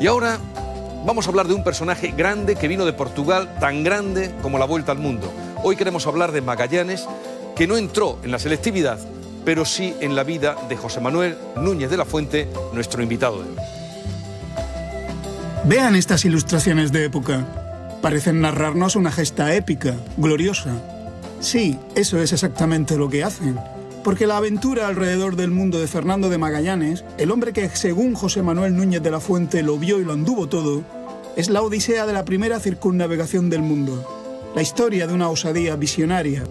Y ahora vamos a hablar de un personaje grande que vino de Portugal, tan grande como la vuelta al mundo. Hoy queremos hablar de Magallanes, que no entró en la selectividad, pero sí en la vida de José Manuel Núñez de la Fuente, nuestro invitado de hoy. Vean estas ilustraciones de época. Parecen narrarnos una gesta épica, gloriosa. Sí, eso es exactamente lo que hacen. Porque la aventura alrededor del mundo de Fernando de Magallanes, el hombre que según José Manuel Núñez de la Fuente lo vio y lo anduvo todo, es la odisea de la primera circunnavegación del mundo. La historia de una osadía visionaria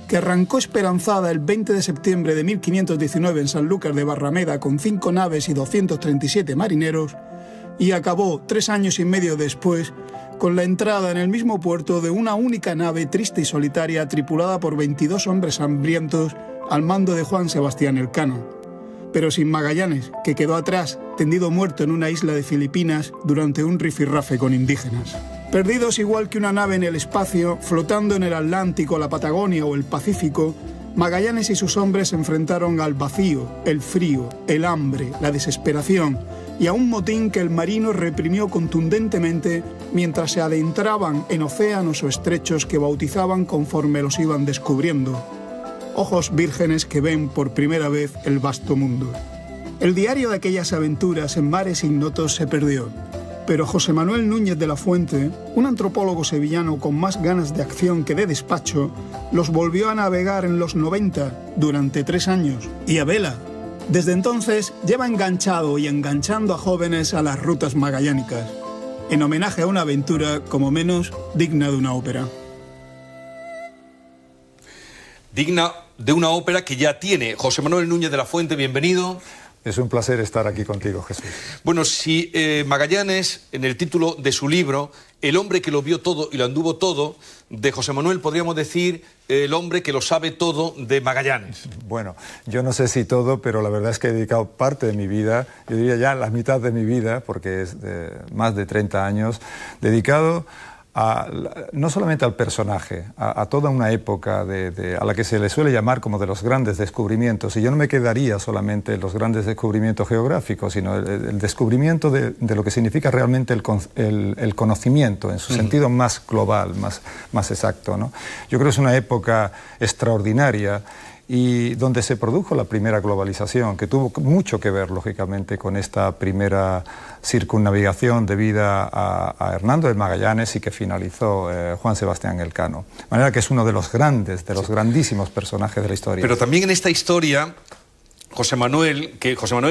que arrancó esperanzada el 20 de septiembre de 1519 en Sanlúcar de Barrameda con 5 naves y 237 marineros y acabó 3 años y medio después con la entrada en el mismo puerto de una única nave triste y solitaria tripulada por 22 hombres hambrientos al mando de Juan Sebastián Elcano. Pero sin Magallanes, que quedó atrás, tendido muerto en una isla de Filipinas durante un rifirrafe con indígenas. Perdidos igual que una nave en el espacio, flotando en el Atlántico, la Patagonia o el Pacífico, Magallanes y sus hombres se enfrentaron al vacío, el frío, el hambre, la desesperación y a un motín que el marino reprimió contundentemente mientras se adentraban en océanos o estrechos que bautizaban conforme los iban descubriendo. Ojos vírgenes que ven por primera vez el vasto mundo. El diario de aquellas aventuras en mares ignotos se perdió, pero José Manuel Núñez de la Fuente, un antropólogo sevillano con más ganas de acción que de despacho, los volvió a navegar en los 90 durante 3 años, y a vela. Desde entonces lleva enganchado y enganchando a jóvenes a las rutas magallánicas, en homenaje a una aventura como menos digna de una ópera. Digna de una ópera que ya tiene. José Manuel Núñez de la Fuente, bienvenido. Es un placer estar aquí contigo, Jesús. Bueno, si Magallanes, en el título de su libro, El hombre que lo vio todo y lo anduvo todo, de José Manuel podríamos decir el hombre que lo sabe todo de Magallanes. Bueno, yo no sé si todo, pero la verdad es que he dedicado parte de mi vida, yo diría ya la mitad de mi vida, porque es más de 30 años, dedicado no solamente al personaje, a toda una época a la que se le suele llamar como de los grandes descubrimientos, y yo no me quedaría solamente en los grandes descubrimientos geográficos, sino el descubrimiento de lo que significa realmente el conocimiento en su sentido más global, más exacto, ¿no? Yo creo que es una época extraordinaria y donde se produjo la primera globalización, que tuvo mucho que ver, lógicamente, con esta primera circunnavegación debida a Hernando de Magallanes y que finalizó Juan Sebastián Elcano. De manera que es uno de los grandes, de los grandísimos personajes de la historia. Pero también en esta historia, José Manuel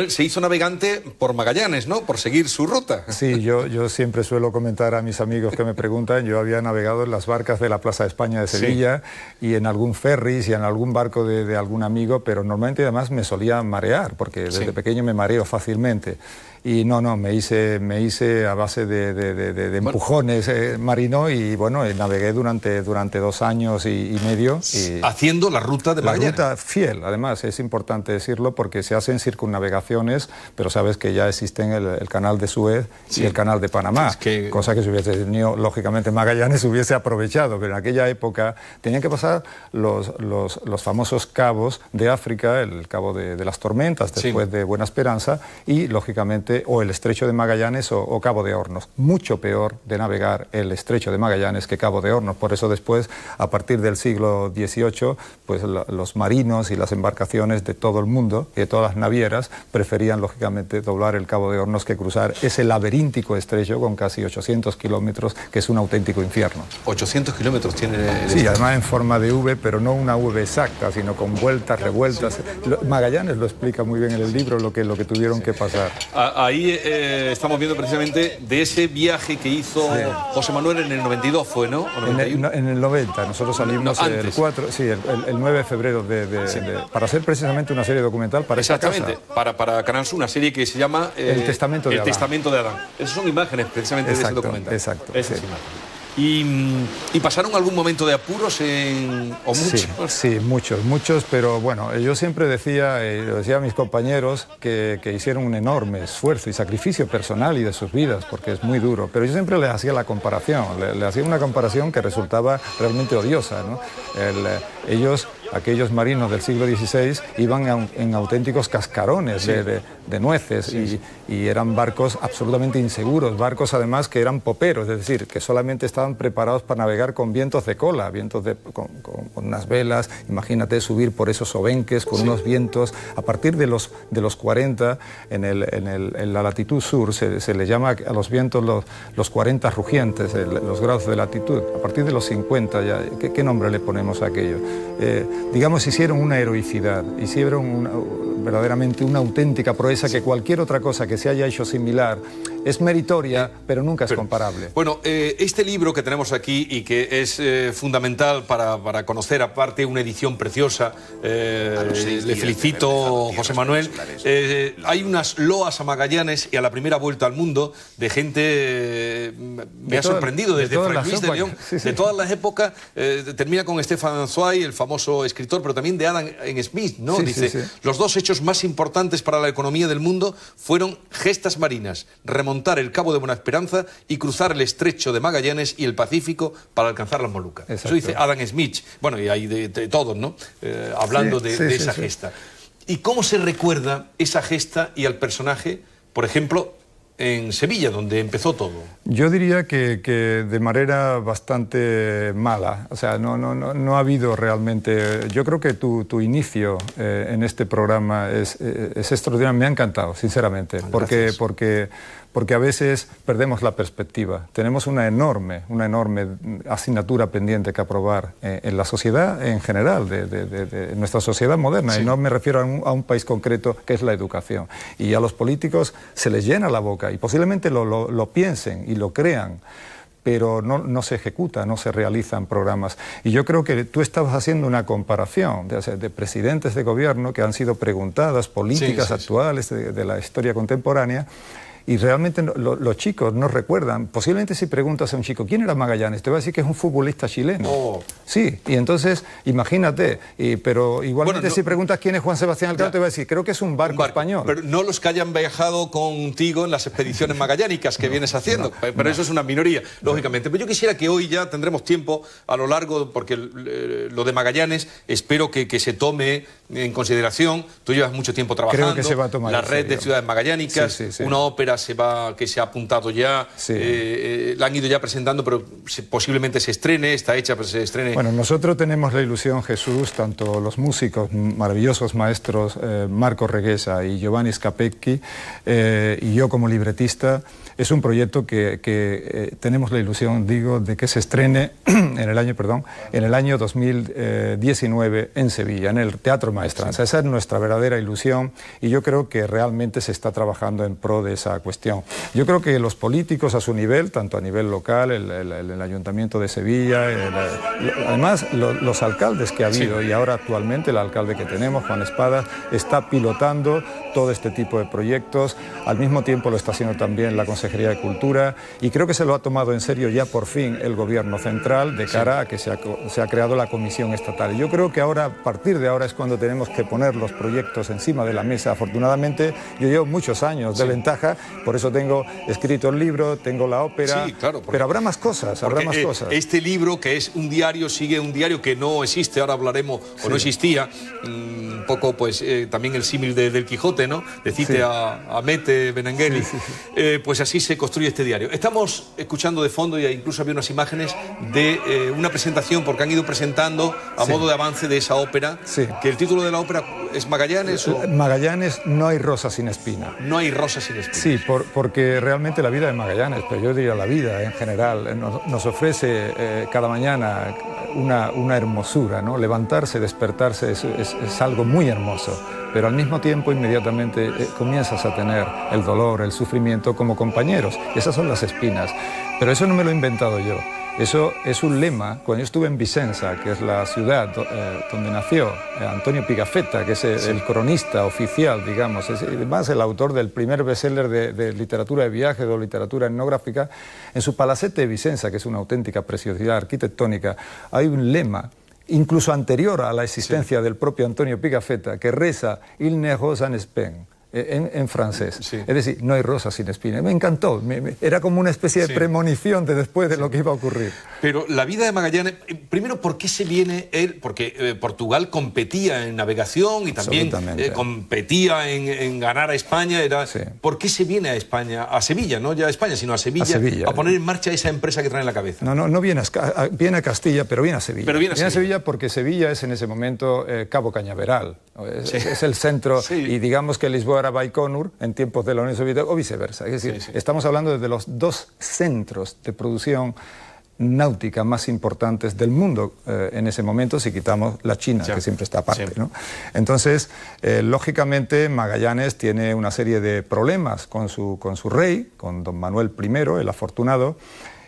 se hizo navegante por Magallanes, ¿no? Por seguir su ruta. Sí, yo siempre suelo comentar a mis amigos que me preguntan, yo había navegado en las barcas de la Plaza de España de Sevilla, sí, y en algún ferris y en algún barco de algún amigo, pero normalmente además me solía marear, porque desde pequeño me mareo fácilmente. Y no, me hice a base de empujones marino y bueno, navegué durante 2 años y medio. Y haciendo la ruta de Magallanes. La ruta fiel, además, es importante decirlo porque se hacen circunnavegaciones, pero sabes que ya existen el canal de Suez y el canal de Panamá, cosa que si hubiese tenido, lógicamente, Magallanes hubiese aprovechado, pero en aquella época tenían que pasar los famosos cabos de África, el cabo de las Tormentas, después de Buena Esperanza, y lógicamente o el Estrecho de Magallanes o Cabo de Hornos. Mucho peor de navegar el Estrecho de Magallanes que Cabo de Hornos. Por eso después, a partir del siglo XVIII, pues los marinos y las embarcaciones de todo el mundo, y de todas las navieras, preferían lógicamente doblar el Cabo de Hornos que cruzar ese laberíntico estrecho con casi 800 kilómetros, que es un auténtico infierno. 800 kilómetros tiene... Sí, además en forma de V, pero no una V exacta, sino con vueltas, revueltas. Sí. Magallanes lo explica muy bien en el libro, lo que tuvieron que pasar. Ahí estamos viendo precisamente de ese viaje que hizo José Manuel en el 92, ¿fue, no? En el 90, nosotros salimos el 9 de febrero para hacer precisamente una serie documental para esta casa. Exactamente, para Canal Sur, una serie que se llama El Testamento de Adán. Esas son imágenes precisamente de ese documental. Exacto. ¿Y pasaron algún momento de apuros o muchos? Sí, muchos, pero bueno, yo siempre decía a mis compañeros que hicieron un enorme esfuerzo y sacrificio personal y de sus vidas, porque es muy duro, pero yo siempre les hacía la comparación, le hacía una comparación que resultaba realmente odiosa, ¿no? Aquellos marinos del siglo XVI iban en auténticos cascarones de nueces, y eran barcos absolutamente inseguros, barcos además que eran poperos, es decir, que solamente estaban preparados para navegar con vientos de cola, con unas velas. Imagínate subir por esos obenques con unos vientos. A partir de los 40, en la latitud sur, se le llama a los vientos los 40 rugientes, los grados de latitud. A partir de los 50, ya, ¿qué nombre le ponemos a aquello? Digamos, hicieron una heroicidad, hicieron verdaderamente una auténtica proeza que cualquier otra cosa que se haya hecho similar es meritoria, pero nunca es comparable. Bueno, este libro que tenemos aquí y que es fundamental para conocer, aparte una edición preciosa, le felicito, José Manuel, hay unas loas a Magallanes y a la primera vuelta al mundo de gente, me ha sorprendido, desde Fray Luis de León, de todas las épocas, termina con Stefan Zweig, el famoso escritor, pero también de Adam Smith, ¿no? Dice, los dos hechos más importantes para la economía del mundo fueron gestas marinas, remontar el Cabo de Buena Esperanza y cruzar el Estrecho de Magallanes y el Pacífico para alcanzar las Molucas. Exacto. Eso dice Adam Smith. Bueno, y hay de todos, ¿no? Hablando de esa gesta. ¿Y cómo se recuerda esa gesta y al personaje, por ejemplo, en Sevilla, donde empezó todo? Yo diría que de manera bastante mala. O sea, no ha habido realmente... Yo creo que tu inicio en este programa es extraordinario. Me ha encantado, sinceramente, porque a veces perdemos la perspectiva. Tenemos una enorme asignatura pendiente que aprobar en la sociedad en general, de nuestra sociedad moderna. Sí. Y no me refiero a un país concreto, que es la educación. Y a los políticos se les llena la boca, y posiblemente lo piensen y lo crean, pero no se ejecuta, no se realizan programas. Y yo creo que tú estabas haciendo una comparación de presidentes de gobierno que han sido preguntadas, políticas actuales de la historia contemporánea, y realmente los chicos no recuerdan. Posiblemente si preguntas a un chico, ¿quién era Magallanes?, te va a decir que es un futbolista chileno. Oh. Sí, y entonces, imagínate, pero igualmente si preguntas quién es Juan Sebastián Elcano, te va a decir, creo que es un barco español. Pero no los que hayan viajado contigo en las expediciones magallánicas que vienes haciendo, pero eso es una minoría, lógicamente. Pero yo quisiera que hoy ya tendremos tiempo a lo largo, porque lo de Magallanes espero que se tome en consideración. Tú llevas mucho tiempo trabajando. Creo que se va a tomar la red de ciudades magallánicas, una ópera que se ha apuntado ya, la han ido ya presentando, pero posiblemente se estrene, está hecha, pero se estrene. Bueno, nosotros tenemos la ilusión, Jesús, tanto los músicos, maravillosos maestros, Marco Reguesa y Giovanni Scapecchi, y yo como libretista, es un proyecto que tenemos la ilusión, digo, de que se estrene en el año 2019 en Sevilla, en el Teatro Maestranza. Esa es nuestra verdadera ilusión, y yo creo que realmente se está trabajando en pro de esa cuestión. Yo creo que los políticos a su nivel, tanto a nivel local, el Ayuntamiento de Sevilla, además los alcaldes que ha habido, y ahora actualmente el alcalde que tenemos, Juan Espadas, está pilotando todo este tipo de proyectos. Al mismo tiempo lo está haciendo también la Consejería de Cultura, y creo que se lo ha tomado en serio ya por fin el Gobierno central, de cara a que se ha creado la Comisión Estatal. Yo creo que ahora, a partir de ahora, es cuando tenemos que poner los proyectos encima de la mesa. Afortunadamente, yo llevo muchos años de ventaja, por eso tengo escrito el libro, tengo la ópera, pero habrá más cosas, Este libro, que es un diario, sigue un diario que no existe, ahora hablaremos, o no existía, un poco pues también el símil del Quijote, ¿no? Decite a Mete Benengeli, pues así se construye este diario. Estamos escuchando de fondo, y incluso había unas imágenes de una presentación, porque han ido presentando a modo de avance de esa ópera, que el título de la ópera es Magallanes. Magallanes, no hay rosa sin espina. No hay rosa sin espina. Sí, porque realmente la vida de Magallanes, pero yo diría la vida en general, nos ofrece cada mañana una hermosura, ¿no? Levantarse, despertarse es algo muy hermoso, pero al mismo tiempo inmediatamente comienzas a tener el dolor, el sufrimiento como compañeros. Esas son las espinas, pero eso no me lo he inventado yo. Eso es un lema. Cuando yo estuve en Vicenza, que es la ciudad donde nació Antonio Pigafetta, que es el cronista oficial, digamos, es además el autor del primer bestseller de literatura de viaje, de literatura etnográfica, en su palacete de Vicenza, que es una auténtica preciosidad arquitectónica, hay un lema, incluso anterior a la existencia del propio Antonio Pigafetta, que reza «Il ne rosa n'espén». en francés. Sí. Es decir, no hay rosa sin espina. Me encantó. Era como una especie de premonición de después de lo que iba a ocurrir. Pero la vida de Magallanes, primero, ¿por qué se viene él? Porque Portugal competía en navegación y también competía en ganar a España. ¿Por qué se viene a España? A Sevilla, no ya a España, sino a Sevilla, a poner en marcha esa empresa que trae en la cabeza. No viene a Castilla, pero viene a Sevilla. Viene a Sevilla porque Sevilla es en ese momento Cabo Cañaveral. Es el centro, y digamos que Lisboa era Baikonur en tiempos de la Unión Soviética, o viceversa. Es decir, estamos hablando de los dos centros de producción náutica más importantes del mundo en ese momento, si quitamos la China, que siempre está aparte, ¿no? Entonces, lógicamente, Magallanes tiene una serie de problemas con su rey, con don Manuel I, el afortunado,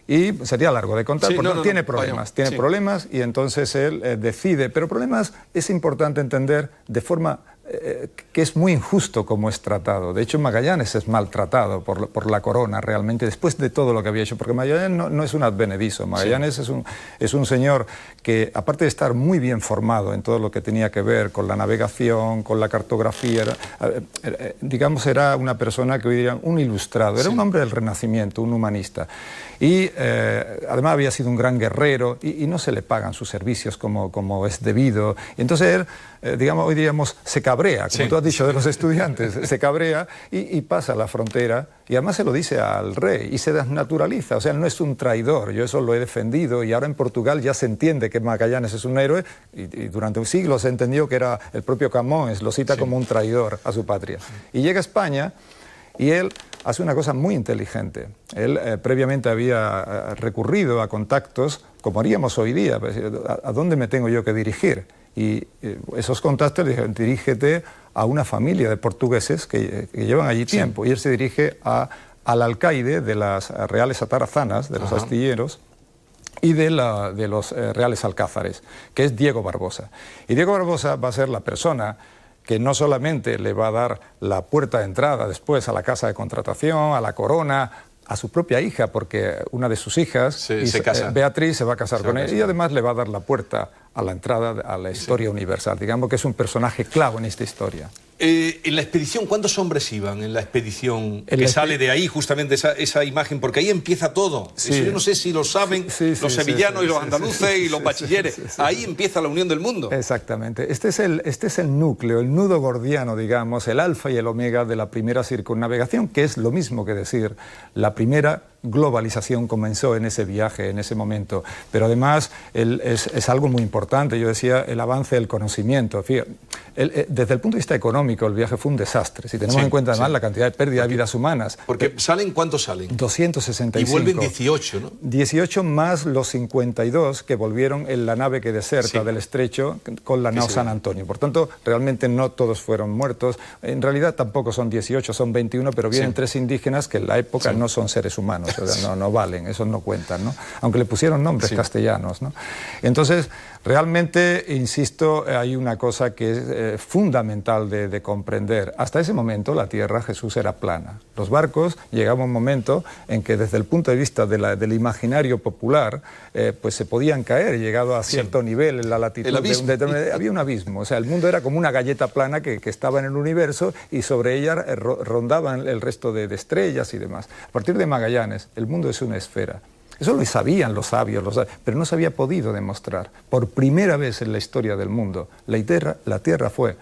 y sería largo de contar, porque tiene problemas, y entonces él decide, pero problemas es importante entender de forma que es muy injusto como es tratado. De hecho, Magallanes es maltratado por la corona realmente, después de todo lo que había hecho, porque Magallanes no es un advenedizo. Magallanes es un señor que, aparte de estar muy bien formado en todo lo que tenía que ver con la navegación, con la cartografía, digamos, era una persona que hoy dirían un ilustrado, era un hombre del Renacimiento, un humanista. Y además había sido un gran guerrero y no se le pagan sus servicios como es debido. Y entonces él, digamos, hoy diríamos, se cabrea, como tú has dicho de los estudiantes, se cabrea y pasa la frontera, y además se lo dice al rey y se desnaturaliza. O sea, él no es un traidor, yo eso lo he defendido, y ahora en Portugal ya se entiende que Magallanes es un héroe, y durante un siglo se entendió que era el propio Camões, lo cita como un traidor a su patria. Y llega a España y él hace una cosa muy inteligente. Él previamente había recurrido a contactos, como haríamos hoy día, ¿a dónde me tengo yo que dirigir? Y esos contactos le dijeron, dirígete a una familia de portugueses que llevan allí tiempo. Y él se dirige al alcaide de las reales atarazanas, de los astilleros, y de los reales alcázares, que es Diego Barbosa. Y Diego Barbosa va a ser la persona que no solamente le va a dar la puerta de entrada después a la casa de contratación, a la corona, a su propia hija, porque una de sus hijas, Beatriz, se va a casar con él, y además le va a dar la puerta a la entrada a la historia universal. Digamos que es un personaje clave en esta historia. En la expedición, ¿cuántos hombres iban en la expedición que sale de ahí, justamente esa imagen? Porque ahí empieza todo. Eso yo no sé si lo saben los sevillanos y los andaluces y los bachilleres. Ahí empieza la unión del mundo. Exactamente. Este es el núcleo, el nudo gordiano, digamos, el alfa y el omega de la primera circunnavegación, que es lo mismo que decir la primera globalización comenzó en ese viaje, en ese momento. Pero además es algo muy importante. Yo decía, el avance del conocimiento. Fíjate, desde el punto de vista económico, el viaje fue un desastre. Si tenemos en cuenta además la cantidad de pérdida de vidas humanas. Porque ¿cuántos salen? 265. Y vuelven 18, ¿no? 18 más los 52 que volvieron en la nave que deserta del estrecho con la nao San Antonio. Por tanto, realmente no todos fueron muertos. En realidad tampoco son 18, son 21, pero vienen 3 indígenas que en la época no son seres humanos. O sea, no valen, esos no cuentan, ¿no? Aunque le pusieron nombres castellanos, ¿no? Entonces, realmente, insisto, hay una cosa que es fundamental de comprender. Hasta ese momento la tierra, Jesús, era plana. Los barcos, llegaba un momento en que desde el punto de vista del imaginario popular, pues se podían caer, llegado a cierto nivel en la latitud. Había un abismo, o sea, el mundo era como una galleta plana que estaba en el universo y sobre ella rondaban el resto de estrellas y demás. A partir de Magallanes, el mundo es una esfera. Eso lo sabían los sabios, pero no se había podido demostrar. Por primera vez en la historia del mundo, la Tierra fue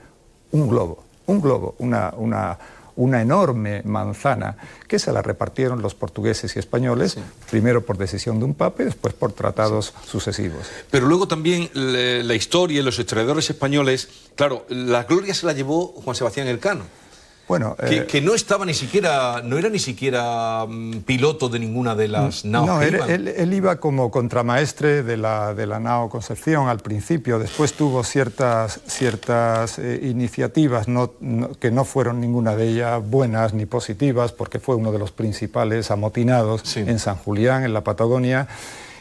un globo, una enorme manzana que se la repartieron los portugueses y españoles, primero por decisión de un papa y después por tratados sucesivos. Pero luego también la historia y los historiadores españoles, claro, la gloria se la llevó Juan Sebastián Elcano. Bueno, que no estaba ni siquiera, no era ni siquiera piloto de ninguna de las naos. No, él iba como contramaestre de la nao Concepción al principio, después tuvo ciertas iniciativas que no fueron ninguna de ellas buenas ni positivas, porque fue uno de los principales amotinados en San Julián, en la Patagonia.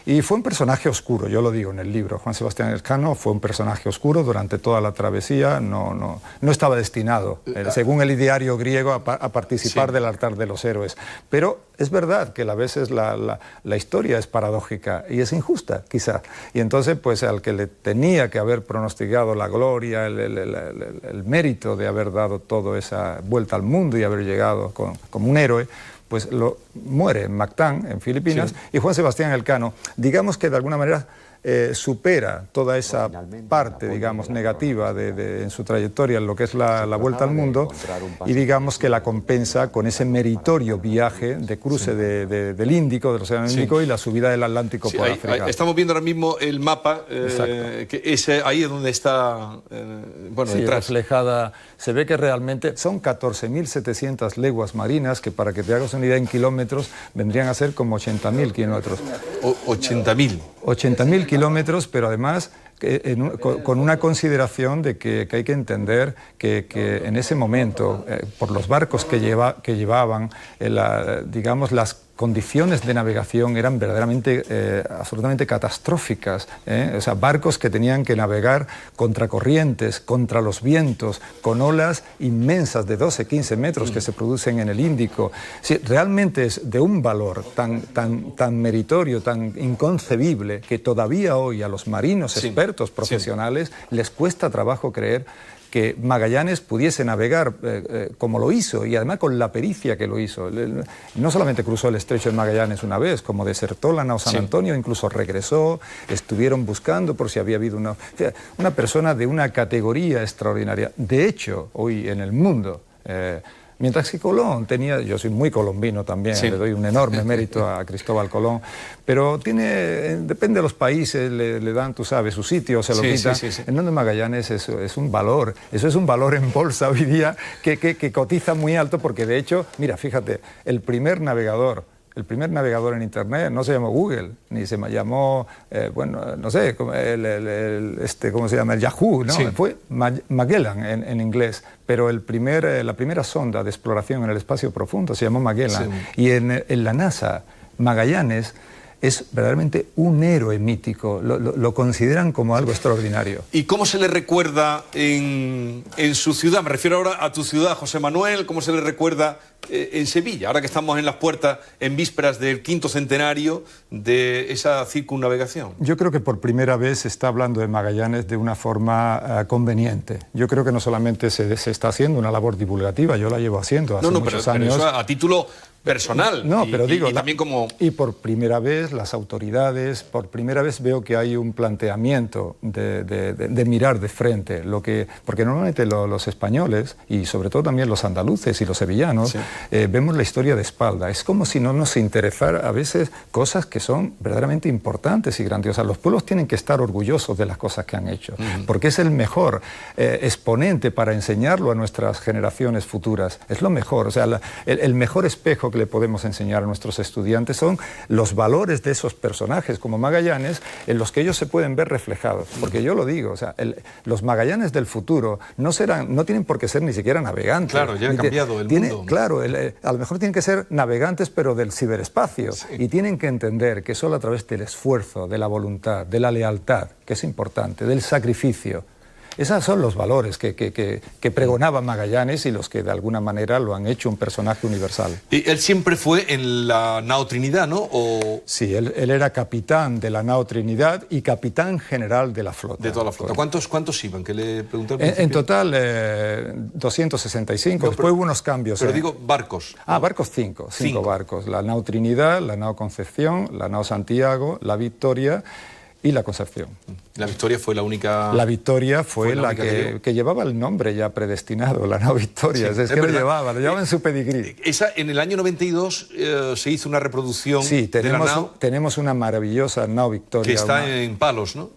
Y fue un personaje oscuro, yo lo digo en el libro. Juan Sebastián Elcano fue un personaje oscuro durante toda la travesía, no estaba destinado, según el ideario griego, a participar del altar de los héroes. Pero es verdad que a veces la historia es paradójica y es injusta, quizá. Y entonces, pues al que le tenía que haber pronosticado la gloria, el mérito de haber dado toda esa vuelta al mundo y haber llegado como un héroe, pues muere en Mactán, en Filipinas, y Juan Sebastián Elcano, digamos que de alguna manera supera toda esa parte, digamos, negativa en su trayectoria en lo que es la vuelta al mundo, y digamos que la compensa con ese meritorio viaje de cruce del Índico, del Océano Índico, y la subida del Atlántico por África. Estamos viendo ahora mismo el mapa, que ahí es donde está, detrás. Reflejada, se ve que realmente son 14.700 leguas marinas, que para que te hagas una idea en kilómetros, vendrían a ser como 80.000 kilómetros. 80.000. 80.000 kilómetros, pero además con una consideración de que hay que entender que en ese momento, por los barcos que llevaban, digamos, las condiciones de navegación eran verdaderamente, absolutamente catastróficas. O sea, barcos que tenían que navegar contra corrientes, contra los vientos, con olas inmensas de 12, 15 metros que se producen en el Índico. Sí, realmente es de un valor tan meritorio, tan inconcebible, que todavía hoy a los marinos expertos profesionales les cuesta trabajo creer que Magallanes pudiese navegar como lo hizo, y además con la pericia que lo hizo. No solamente cruzó el estrecho de Magallanes una vez, como desertó la nao San Antonio, incluso regresó, estuvieron buscando por si había habido una persona de una categoría extraordinaria. De hecho, hoy en el mundo, mientras que Colón tenía, yo soy muy colombino también, le doy un enorme mérito a Cristóbal Colón, pero depende de los países, le dan, tú sabes, su sitio, se lo quitan. En donde Magallanes es un valor, eso es un valor en bolsa hoy día que cotiza muy alto, porque de hecho, mira, fíjate, el primer navegador en Internet no se llamó Google, ni se llamó, no sé, ¿cómo se llama? El Yahoo, ¿no? Fue Magellan en inglés, pero la primera sonda de exploración en el espacio profundo se llamó Magellan. Y en la NASA, Magallanes es verdaderamente un héroe mítico, lo consideran como algo extraordinario. ¿Y cómo se le recuerda en su ciudad? Me refiero ahora a tu ciudad, José Manuel. ¿Cómo se le recuerda en Sevilla, ahora que estamos en las puertas, en vísperas del 5º centenario de esa circunnavegación? Yo creo que por primera vez se está hablando de Magallanes de una forma conveniente. Yo creo que no solamente se está haciendo una labor divulgativa, yo la llevo haciendo hace muchos años. Pero eso a título personal. No, pero digo, también como... Y por primera vez las autoridades, por primera vez veo que hay un planteamiento de mirar de frente, porque normalmente los españoles, y sobre todo también los andaluces y los sevillanos, vemos la historia de espalda. Es como si no nos interesara a veces cosas que son verdaderamente importantes y grandiosas. Los pueblos tienen que estar orgullosos de las cosas que han hecho, porque es el mejor exponente para enseñarlo a nuestras generaciones futuras. Es lo mejor, o sea, el mejor espejo que le podemos enseñar a nuestros estudiantes son los valores de esos personajes como Magallanes, en los que ellos se pueden ver reflejados. Porque yo lo digo, o sea, los Magallanes del futuro no tienen por qué ser ni siquiera navegantes. Claro, ya ha cambiado el mundo. Claro, a lo mejor tienen que ser navegantes, pero del ciberespacio. Y tienen que entender que solo a través del esfuerzo, de la voluntad, de la lealtad, que es importante, del sacrificio. Esos son los valores que pregonaba Magallanes y los que de alguna manera lo han hecho un personaje universal. Y él siempre fue en la nao Trinidad, ¿no? Sí, él era capitán de la nao Trinidad y capitán general de la flota. De toda la flota. ¿Cuántos iban? Que le pregunté al principio. En total, 265. No, después hubo unos cambios. Pero digo barcos. Barcos, cinco barcos. La nao Trinidad, la nao Concepción, la nao Santiago, la Victoria y la Concepción. La Victoria fue la única... La Victoria fue la que llevaba el nombre ya predestinado, la nao Victoria. Sí, es que lo llevaba en su pedigrí. En el año 92 se hizo una reproducción de la nao. Tenemos una maravillosa nao Victoria. Que está en Palos, ¿no?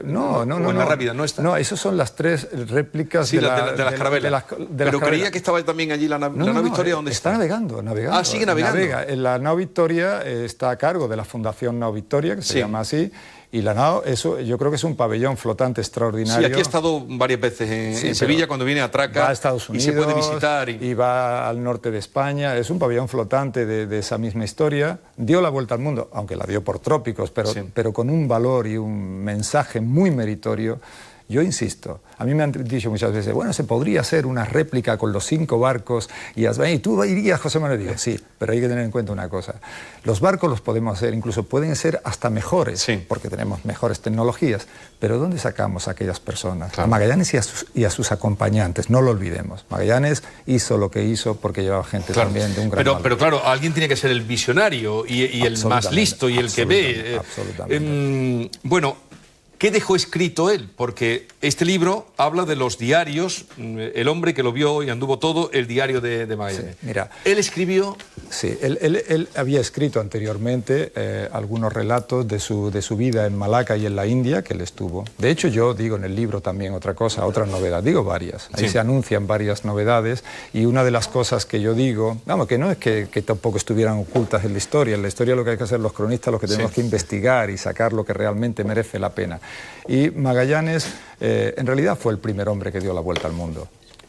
No. En La Rábida, ¿no está? No, esas son las 3 réplicas de las carabelas. Pero creía que estaba también allí la nao Victoria. ¿Dónde está? Está navegando. Ah, sigue navegando. La nao Victoria está a cargo de la Fundación Nao Victoria, que se llama así, Y la nao, eso yo creo que es un pabellón flotante extraordinario. Sí, aquí he estado varias veces en Sevilla, cuando viene a Atraca, va a Estados Unidos, y se puede visitar. Y va al norte de España. Es un pabellón flotante de esa misma historia. Dio la vuelta al mundo, aunque la dio por trópicos, pero con un valor y un mensaje muy meritorio. Yo insisto, a mí me han dicho muchas veces, bueno, se podría hacer una réplica con los 5 barcos y tú irías, José Manuel. Digo, sí, pero hay que tener en cuenta una cosa. Los barcos los podemos hacer, incluso pueden ser hasta mejores, porque tenemos mejores tecnologías. Pero ¿dónde sacamos a aquellas personas? Claro. A Magallanes y a sus acompañantes, no lo olvidemos. Magallanes hizo lo que hizo porque llevaba gente también de un gran valor. Pero claro, alguien tiene que ser el visionario y el más listo y el que ve. Absolutamente. Bueno, ¿qué dejó escrito él? Porque este libro habla de los diarios, el hombre que lo vio y anduvo todo, el diario de Magallanes. Sí, mira, él escribió... Sí, él había escrito anteriormente algunos relatos de su vida en Malaca y en la India, que él estuvo. De hecho, yo digo en el libro también otra cosa, otra novedad, digo varias. Ahí se anuncian varias novedades y una de las cosas que yo digo, vamos, que no es que tampoco estuvieran ocultas en la historia lo que hay que hacer los cronistas, lo que tenemos que investigar y sacar lo que realmente merece la pena. Y Magallanes en realidad fue el primer hombre que dio la vuelta al mundo.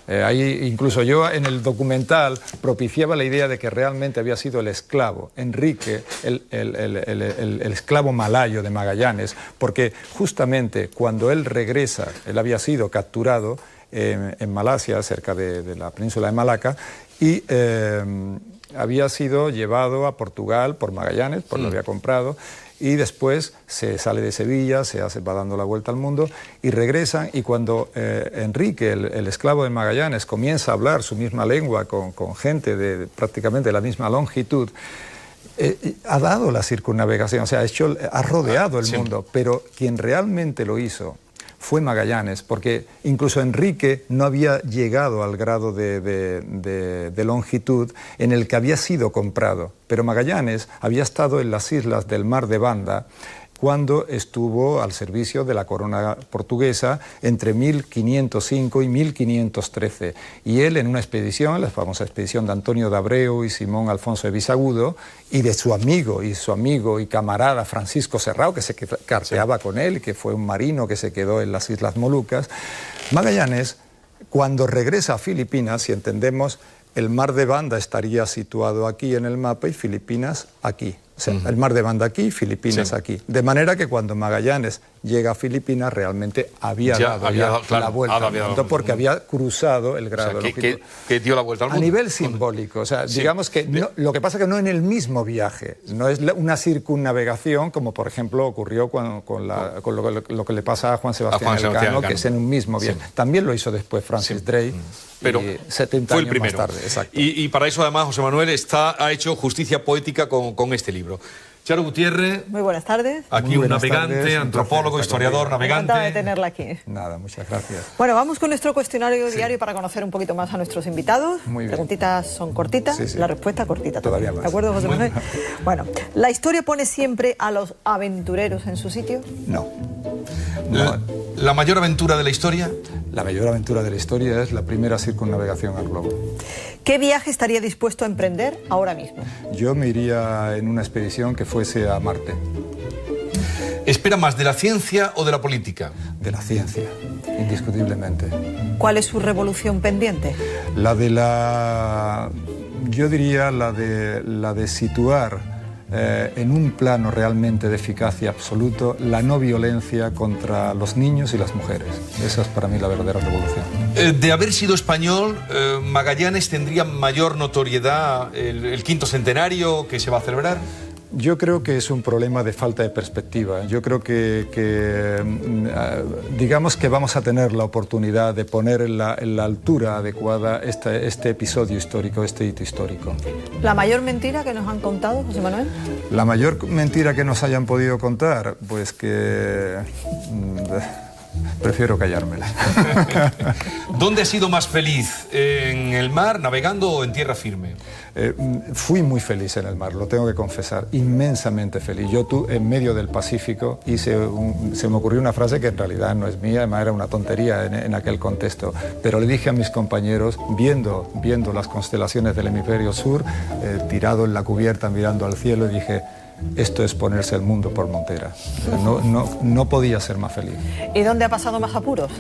Ahí incluso yo en el documental propiciaba la idea de que realmente había sido el esclavo, Enrique, el esclavo malayo de Magallanes, porque justamente cuando él regresa, él había sido capturado en Malasia, cerca de la península de Malaca, y había sido llevado a Portugal por Magallanes, lo había comprado, y después se sale de Sevilla, va dando la vuelta al mundo y regresan, y cuando Enrique, el esclavo de Magallanes, comienza a hablar su misma lengua con gente de prácticamente la misma longitud, ha dado la circunnavegación, o sea, ha rodeado el mundo, pero quien realmente lo hizo fue Magallanes, porque incluso Enrique no había llegado al grado de longitud en el que había sido comprado, pero Magallanes había estado en las islas del Mar de Banda cuando estuvo al servicio de la corona portuguesa entre 1505 y 1513. Y él en una expedición, la famosa expedición de Antonio de Abreu y Simón Alfonso de Visagudo, y de su amigo y camarada Francisco Serrao, que se carteaba con él, que fue un marino que se quedó en las Islas Molucas, Magallanes, cuando regresa a Filipinas, si entendemos, el Mar de Banda estaría situado aquí en el mapa y Filipinas aquí. O sea, el Mar de Banda aquí, Filipinas aquí. De manera que cuando Magallanes llega a Filipinas realmente había dado la vuelta al mundo, porque había cruzado el grado. O sea, que dio la vuelta al mundo. A nivel simbólico. O sea, digamos que lo que pasa es que no en el mismo viaje. No es una circunnavegación como, por ejemplo, ocurrió con lo que le pasa a Juan Sebastián Elcano, que es en un mismo viaje. También lo hizo después Francis Drake. Pero 70 fue el años primero. más tarde, exacto. Y para eso, además, José Manuel ha hecho justicia poética con este libro. Charo Gutiérrez. Muy buenas tardes. Aquí un navegante, antropólogo, historiador, navegante. Encantada de tenerla aquí. Nada, muchas gracias. Bueno, vamos con nuestro cuestionario diario para conocer un poquito más a nuestros invitados. Muy bien. Preguntitas son cortitas, la respuesta cortita todavía también. más. ¿De acuerdo, José Manuel? Bueno, ¿la historia pone siempre a los aventureros en su sitio? No. ¿La mayor aventura de la historia? La mayor aventura de la historia es la primera circunnavegación al globo. ¿Qué viaje estaría dispuesto a emprender ahora mismo? Yo me iría en una expedición que fuese a Marte. ¿Espera más de la ciencia o de la política? De la ciencia, indiscutiblemente. ¿Cuál es su revolución pendiente? Yo diría la de situar en un plano realmente de eficacia absoluto la no violencia contra los niños y las mujeres. Esa es para mí la verdadera revolución. De haber sido español, Magallanes tendría mayor notoriedad el quinto centenario que se va a celebrar. Yo creo que es un problema de falta de perspectiva. Yo creo que digamos que vamos a tener la oportunidad de poner en la altura adecuada este episodio histórico, este hito histórico. ¿La mayor mentira que nos han contado, José Manuel? La mayor mentira que nos hayan podido contar, pues que... prefiero callármela. ¿Dónde has sido más feliz? ¿En el mar, navegando o en tierra firme? Fui muy feliz en el mar, lo tengo que confesar, inmensamente feliz. Yo en medio del Pacífico se me ocurrió una frase que en realidad no es mía, además era una tontería en aquel contexto, pero le dije a mis compañeros, viendo las constelaciones del hemisferio sur, tirado en la cubierta mirando al cielo, y dije: esto es ponerse el mundo por montera. No podía ser más feliz. ¿Y dónde ha pasado más apuros?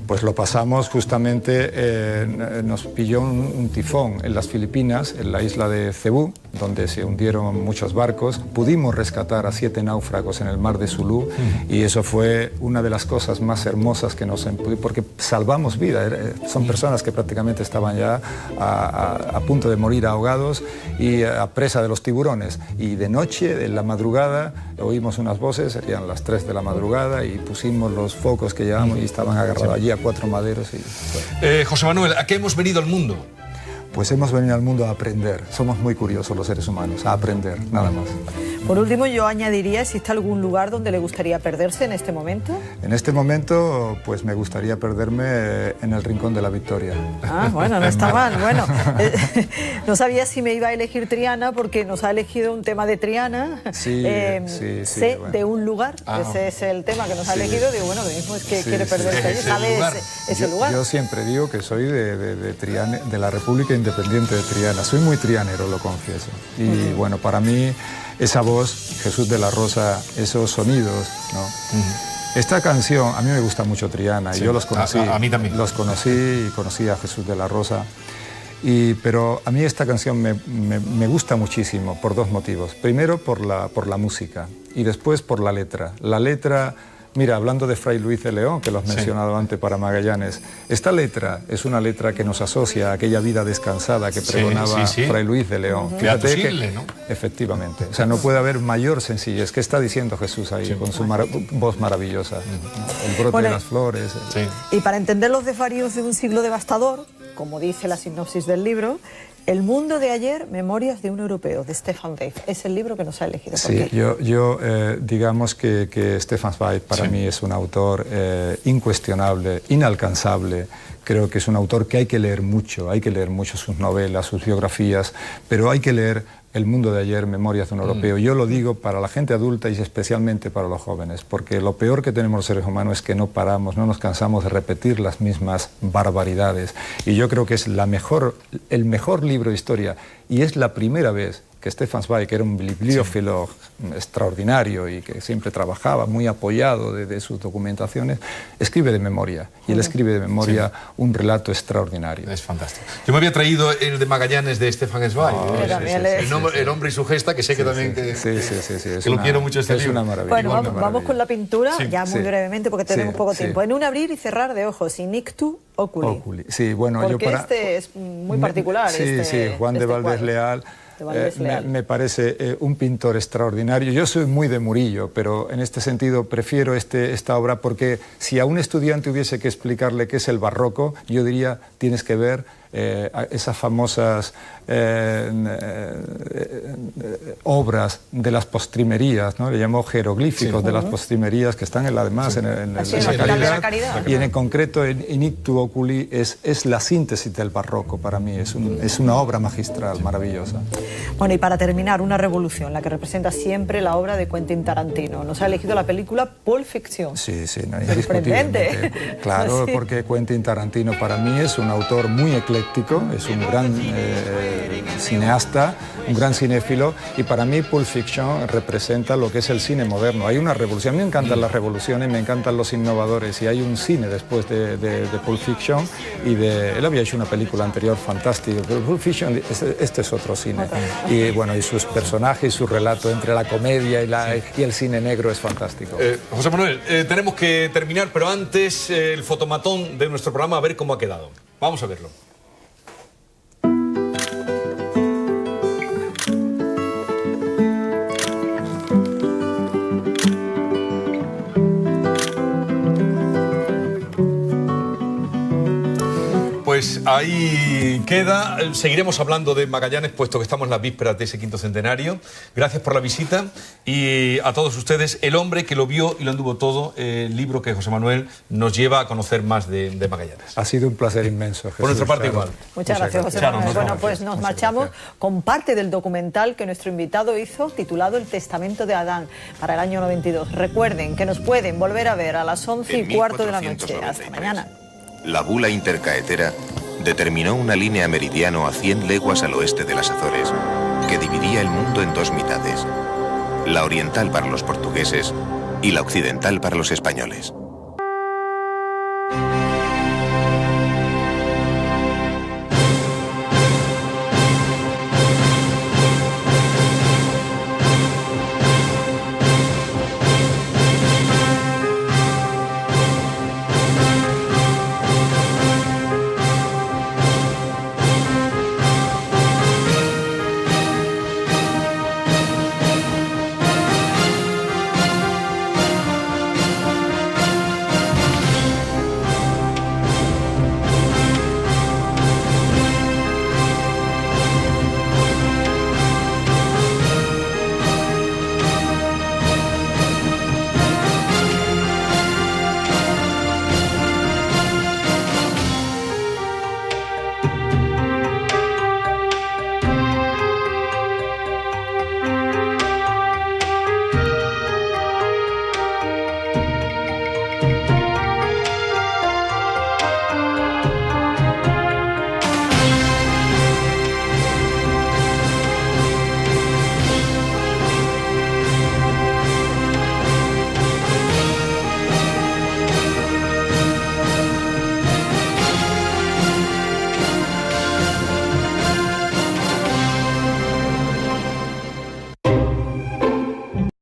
Pues lo pasamos justamente, nos pilló un tifón en las Filipinas, en la isla de Cebú, donde se hundieron muchos barcos. Pudimos rescatar a 7 náufragos en el mar de Sulu y eso fue una de las cosas más hermosas que nos... porque salvamos vida. Son personas que prácticamente estaban ya a punto de morir ahogados y a presa de los tiburones. Y de noche, en la madrugada, oímos unas voces, serían las 3 de la madrugada, y pusimos los focos que llevamos y estaban agarrados allí a 4 maderos. José Manuel, ¿a qué hemos venido al mundo? Pues hemos venido al mundo a aprender. Somos muy curiosos los seres humanos, a aprender, nada más. Por último, yo añadiría, ¿existe algún lugar donde le gustaría perderse en este momento? En este momento, pues me gustaría perderme en el Rincón de la Victoria. Ah, bueno, no está mal. Bueno, no sabía si me iba a elegir Triana, porque nos ha elegido un tema de Triana. Sí, sé bueno. de un lugar, ese es el tema que nos ha elegido. Digo, bueno, lo mismo es que quiere perderse allí, sabe ese lugar. Yo siempre digo que soy de Triana, de la República Independiente de Triana. Soy muy trianero, lo confieso. Y bueno, para mí... esa voz, Jesús de la Rosa, esos sonidos, ¿no? Esta canción, a mí me gusta mucho Triana, y yo los conocí. A mí también. Los conocí y conocí a Jesús de la Rosa. Pero a mí esta canción me gusta muchísimo por 2 motivos. Primero, por la música, y después por la letra. La letra... Mira, hablando de Fray Luis de León, que lo has mencionado antes para Magallanes, esta letra es una letra que nos asocia a aquella vida descansada que pregonaba Fray Luis de León. Fíjate que, ¿no? Efectivamente, o sea, no puede haber mayor sencillez. ¿Qué está diciendo Jesús ahí con su voz maravillosa? El brote de las flores. Y para entender los desvaríos de un siglo devastador, como dice la sinopsis del libro, El mundo de ayer, Memorias de un europeo, de Stefan Zweig. Es el libro que nos ha elegido. Sí, yo digamos que Stefan Zweig para mí es un autor incuestionable, inalcanzable. Creo que es un autor que hay que leer mucho sus novelas, sus biografías, pero hay que leer El mundo de ayer, Memorias de un europeo. Yo lo digo para la gente adulta y especialmente para los jóvenes, porque lo peor que tenemos los seres humanos es que no paramos, no nos cansamos de repetir las mismas barbaridades. Y yo creo que es el mejor libro de historia, y es la primera vez que Stefan Zweig, que era un bibliófilo extraordinario y que siempre trabajaba muy apoyado de sus documentaciones, escribe de memoria. Y él escribe de memoria un relato extraordinario. Es fantástico. Yo me había traído el de Magallanes de Stefan Zweig. El hombre y su gesta, que sé que también que lo quiero mucho este libro. Una maravilla. Bueno, vamos con la pintura, ya muy brevemente, porque tenemos poco tiempo. En un abrir y cerrar de ojos, Inictu Oculi. Sí, bueno, porque este es muy particular. Juan de Valdés Leal. Me parece un pintor extraordinario. Yo soy muy de Murillo, pero en este sentido prefiero esta obra, porque si a un estudiante hubiese que explicarle qué es el barroco, yo diría, tienes que ver esas famosas obras de las postrimerías, ¿no? Le llamo jeroglíficos de las postrimerías, que están además en la Caridad. Y en concreto en Inictu Oculi es la síntesis del barroco para mí, es una obra magistral, maravillosa. Bueno, y para terminar, una revolución, la que representa siempre la obra de Quentin Tarantino. Nos ha elegido la película Pulp Fiction. Sí, no, indiscutiblemente. Claro, porque Quentin Tarantino para mí es un autor muy ecléctico, es un gran cineasta, un gran cinéfilo, y para mí Pulp Fiction representa lo que es el cine moderno. Hay una revolución, a mí me encantan las revoluciones, me encantan los innovadores, y hay un cine después de Pulp Fiction, él había hecho una película anterior fantástica, pero Pulp Fiction, este es otro cine. Y bueno, y sus personajes, su relato entre la comedia y el cine negro es fantástico. José Manuel, tenemos que terminar, pero antes el fotomatón de nuestro programa, a ver cómo ha quedado. Vamos a verlo. Pues ahí queda. Seguiremos hablando de Magallanes, puesto que estamos en las vísperas de ese 5º centenario. Gracias por la visita, y a todos ustedes, El hombre que lo vio y lo anduvo todo, el libro que José Manuel nos lleva a conocer más de Magallanes. Ha sido un placer inmenso, Jesús. Por nuestra parte igual. Muchas gracias, José Manuel. Bueno, pues nos marchamos con parte del documental que nuestro invitado hizo, titulado El testamento de Adán, para el año 92. Recuerden que nos pueden volver a ver a las 11:15 de la noche. Hasta mañana. La bula intercaetera determinó una línea meridiano a 100 leguas al oeste de las Azores, que dividía el mundo en 2 mitades. la oriental para los portugueses y la occidental para los españoles.